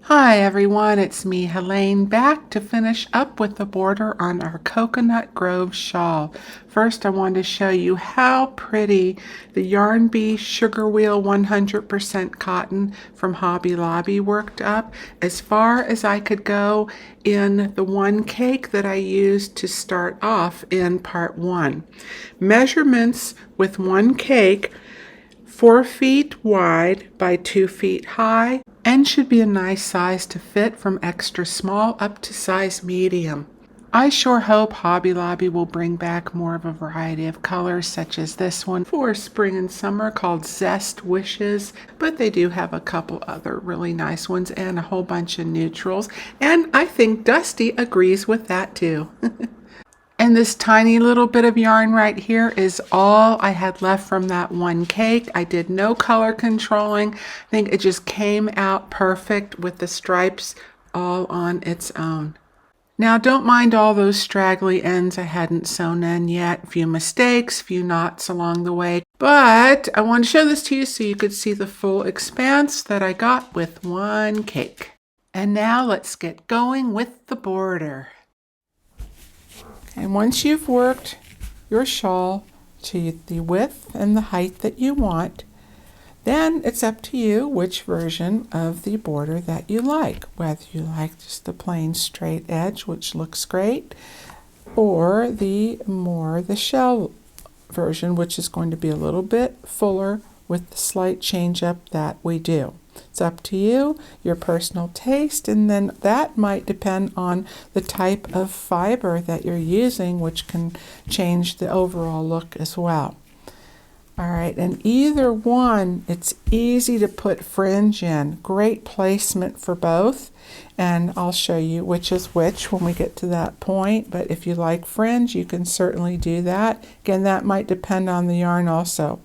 Hi everyone, it's me Helene back to finish up with the border on our Coconut Grove shawl. First I want to show you how pretty the Yarn Bee Sugar Wheel 100% cotton from Hobby Lobby worked up, as far as I could go in the one cake that I used to start off in part 1. Measurements with one cake: 4 feet wide by 2 feet high, and should be a nice size to fit from extra small up to size medium. I sure hope Hobby Lobby will bring back more of a variety of colors such as this one for spring and summer called Zest Wishes, but they do have a couple other really nice ones and a whole bunch of neutrals, and I think Dusty agrees with that too. And this tiny little bit of yarn right here is all I had left from that one cake. I did no color controlling. I think it just came out perfect with the stripes all on its own. Now don't mind all those straggly ends I hadn't sewn in yet. A few mistakes, a few knots along the way. But I want to show this to you so you could see the full expanse that I got with one cake. And now let's get going with the border. And once you've worked your shawl to the width and the height that you want, then it's up to you which version of the border that you like. Whether you like just the plain straight edge, which looks great, or the shell version, which is going to be a little bit fuller with the slight change up that we do. It's up to you, your personal taste, and then that might depend on the type of fiber that you're using, which can change the overall look as well. All right, and either one, it's easy to put fringe in. Great placement for both, and I'll show you which is which when we get to that point. But if you like fringe, you can certainly do that. Again, that might depend on the yarn also.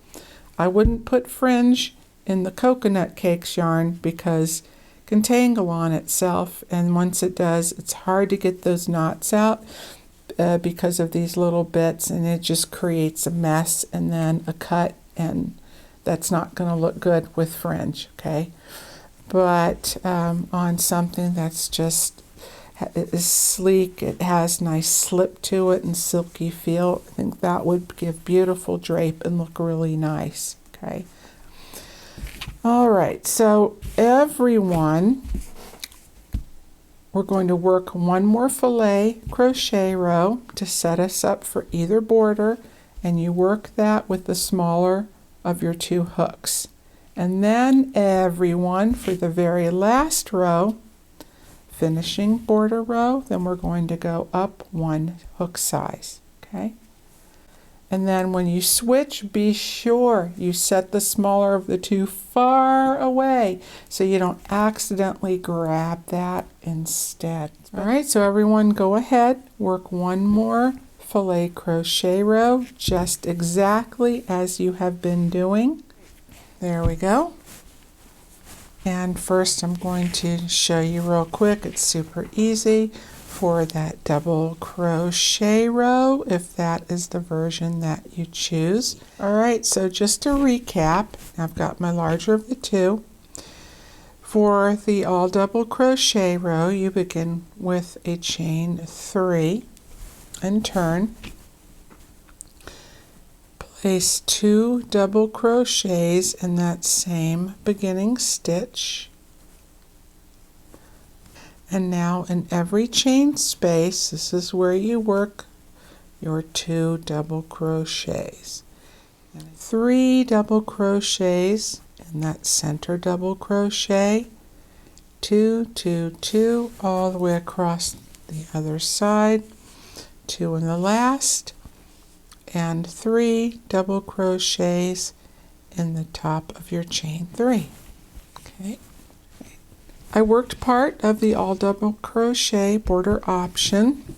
I wouldn't put fringe in the coconut cakes yarn because it can tangle on itself, and once it does, it's hard to get those knots out because of these little bits, and it just creates a mess and then a cut, and that's not going to look good with fringe, okay? But on something that's just is sleek, it has nice slip to it and silky feel, I think that would give beautiful drape and look really nice, okay? All right, so everyone, we're going to work one more filet crochet row to set us up for either border, and you work that with the smaller of your two hooks. And then everyone, for the very last row, finishing border row, then we're going to go up one hook size, okay? And then when you switch, be sure you set the smaller of the two far away so you don't accidentally grab that instead. All right, so everyone go ahead, work one more filet crochet row just exactly as you have been doing. There we go. And first I'm going to show you real quick, it's super easy, for that double crochet row, if that is the version that you choose. All right, so just to recap, I've got my larger of the two. For the all double crochet row, you begin with a chain 3 and turn. Place 2 double crochets in that same beginning stitch. And now in every chain space, this is where you work your 2 double crochets. And 3 double crochets in that center double crochet, 2, 2, 2 all the way across the other side, 2 in the last, and 3 double crochets in the top of your chain 3. Okay. I worked part of the all double crochet border option.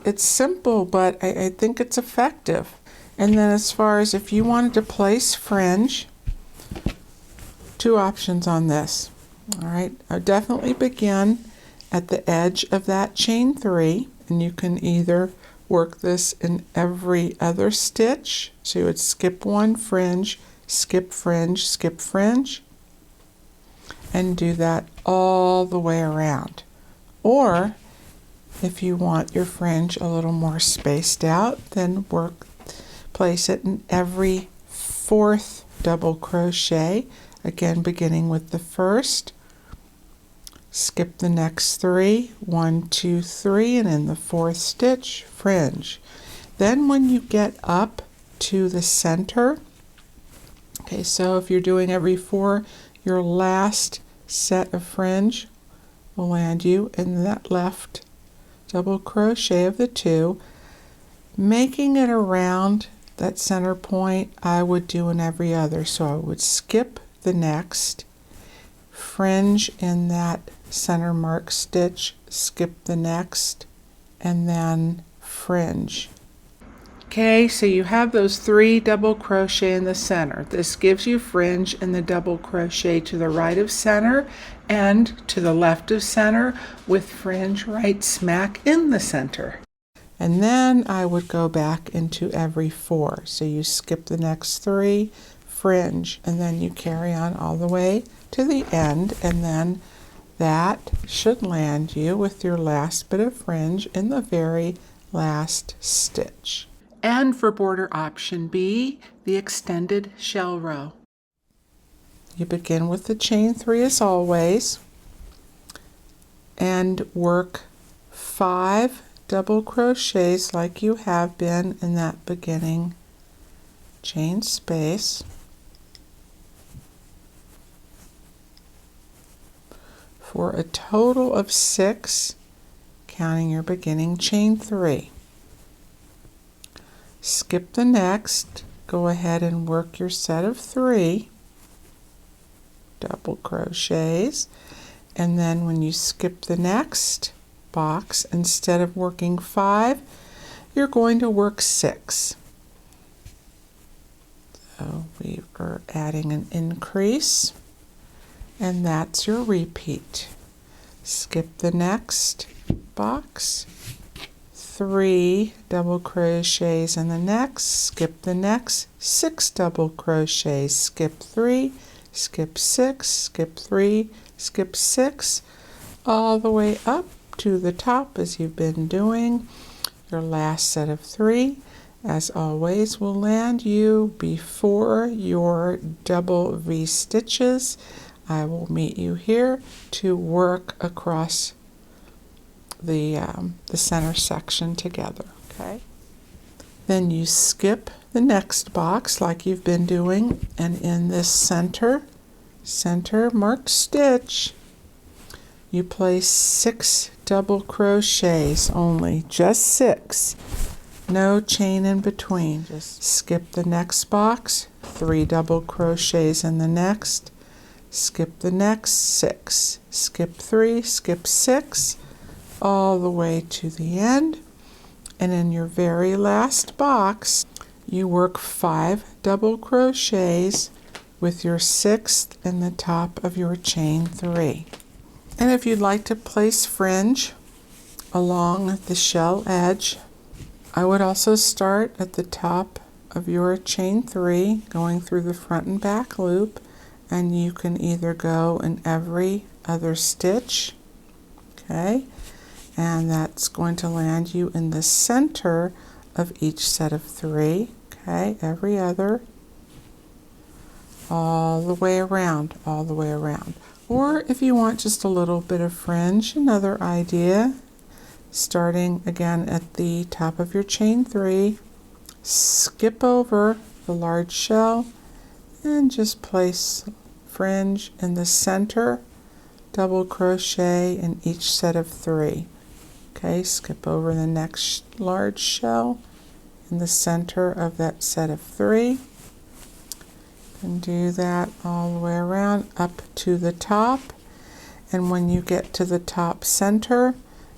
It's simple, but I think it's effective. And then as far as if you wanted to place fringe, 2 options on this. All right, I definitely begin at the edge of that chain 3, and you can either work this in every other stitch. So you would skip one fringe, skip fringe, skip fringe. and do that all the way around. Or if you want your fringe a little more spaced out, then place it in every fourth double crochet, again beginning with the first. Skip the next 3, 1, 2, 3, and in the fourth stitch, fringe. Then when you get up to the center, okay, so if you're doing every 4, your last set of fringe will land you in that left double crochet of the 2, making it around that center point. I would do in every other, so I would skip the next, fringe in that center mark stitch, skip the next, and then fringe. Okay, so you have those 3 double crochet in the center. This gives you fringe in the double crochet to the right of center and to the left of center, with fringe right smack in the center. And then I would go back into every 4. So you skip the next 3, fringe, and then you carry on all the way to the end, and then that should land you with your last bit of fringe in the very last stitch. And for border option B, the extended shell row. You begin with the chain 3 as always, and work 5 double crochets like you have been in that beginning chain space. For a total of 6, counting your beginning chain 3. Skip the next, go ahead and work your set of 3 double crochets, and then when you skip the next box, instead of working 5, you're going to work 6. So we are adding an increase, and that's your repeat. Skip the next box, 3 double crochets in the next, skip the next, 6 double crochets, skip 3, skip 6, skip 3, skip 6, all the way up to the top as you've been doing. Your last set of 3, as always, will land you before your double V stitches. I will meet you here to work across the center section together. Okay. Then you skip the next box like you've been doing, and in this center marked stitch, you place 6 double crochets only, just 6. No chain in between. Just skip the next box, 3 double crochets in the next, skip the next, 6, skip 3, skip 6, all the way to the end. And in your very last box, you work 5 double crochets with your 6th in the top of your chain 3. And if you'd like to place fringe along the shell edge, I would also start at the top of your chain 3, going through the front and back loop, and you can either go in every other stitch, okay, and that's going to land you in the center of each set of 3, okay, every other, all the way around, all the way around. Or if you want just a little bit of fringe, another idea, starting again at the top of your chain 3, skip over the large shell and just place fringe in the center, double crochet in each set of 3. Okay, skip over the next large shell in the center of that set of 3. And do that all the way around up to the top. And when you get to the top center,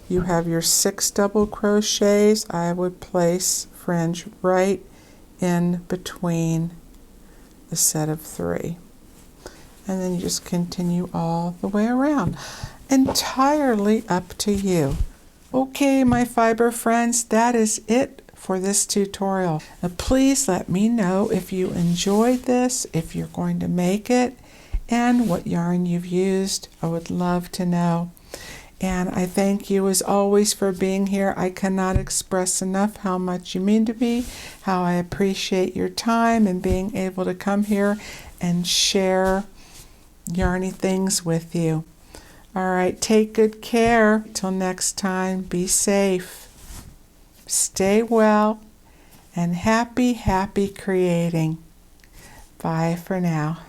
you have your 6 double crochets. I would place fringe right in between the set of 3. And then you just continue all the way around. Entirely up to you. Okay, my fiber friends, that is it for this tutorial. Now, please let me know if you enjoyed this, if you're going to make it, and what yarn you've used. I would love to know. And I thank you as always for being here. I cannot express enough how much you mean to me, how I appreciate your time and being able to come here and share yarny things with you. All right, take good care. Till next time, be safe, stay well, and happy creating. Bye for now.